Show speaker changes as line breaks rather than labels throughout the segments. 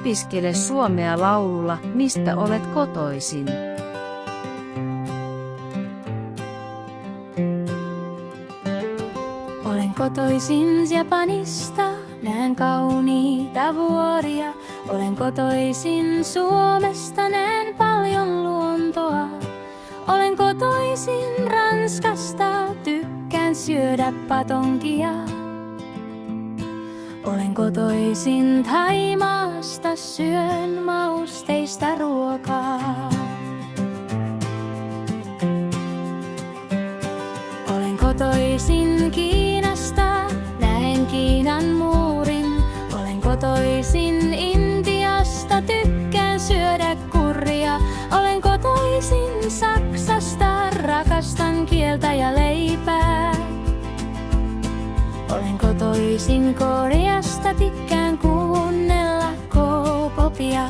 Opiskele suomea laululla, mistä olet kotoisin.
Olen kotoisin Japanista, näen kauniita vuoria. Olen kotoisin Suomesta, näen paljon luontoa. Olen kotoisin Ranskasta, tykkään syödä patonkia. Olen kotoisin Thaimaasta, syön mausteista ruokaa. Olen kotoisin Kiinasta, näen Kiinan muurin. Olen kotoisin Intiasta, tykkään syödä kurria. Olen kotoisin Saksasta, rakastan kieltä ja leipää. Olen kotoisin Koreasta, tykkään kuunnella K-popia.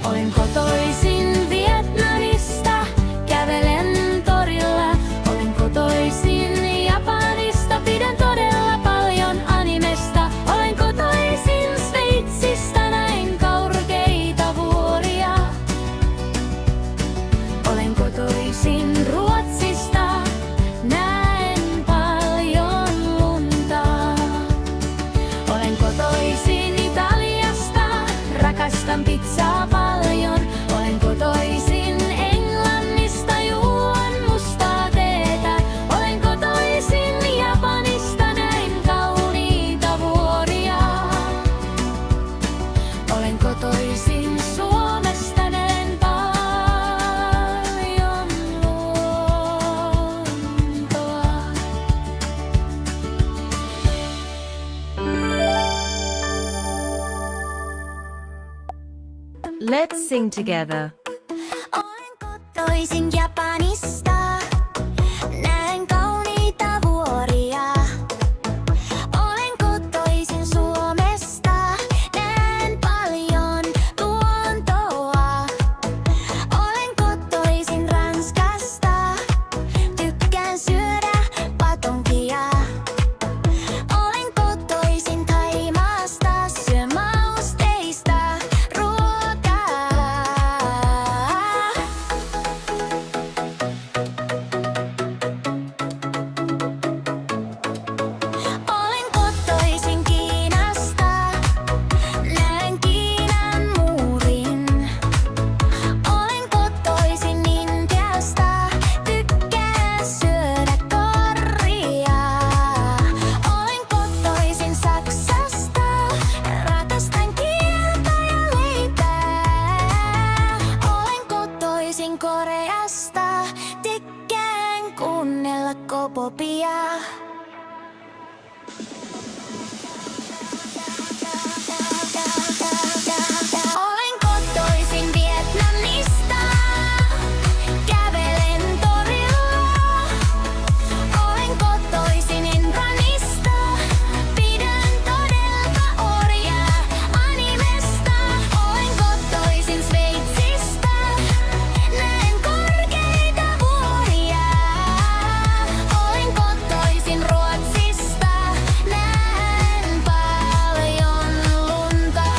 Olen kotoisin Vietnamista, kävelen torilla. Olen kotoisin Japanista, pidän todella paljon animesta. Olen kotoisin Sveitsistä, näin korkeita vuoria. Olen kotoisin Ruotsista, näen paljon lunta. Olen kotoisin Italiasta, rakastan pizzaa paljon. Olen kotoisin Englannista, juon mustaa teetä. Olen kotoisin Japanista, näin kauniita vuoria. Olen kotoisin Suomesta, näen paljon luontoa.
Let's sing together.
Olen kotoisin Japanista, näen kauniita vuoria. Olen kotoisin Suomesta, näen paljon luontoa. Olen kotoisin Ranskasta, tykkään syödä patonkia. Olen kotoisin Thaimaasta, syön mausteista ruokaa. Olen kotoisin Kiinasta, näen Kiinan muurin. Olen kotoisin Intiasta, tykkään syödä korria. Olen kotoisin Saksasta, rakastan kieltä ja leipää. Olen kotoisin Koreasta, tykkään kuunnella K-popia. Olen kotoisin Vietnamista, kävelen torilla. Olen kotoisin Englannista, pidän todella orjaa animesta. Olen kotoisin Sveitsistä, näen korkeita vuoria. Olen kotoisin Ruotsista, näen paljon lunta.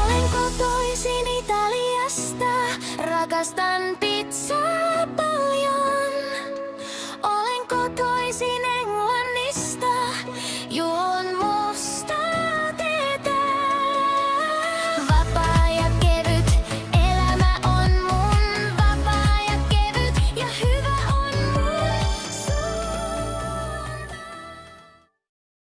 Olen kotoisin Italiasta, rakastan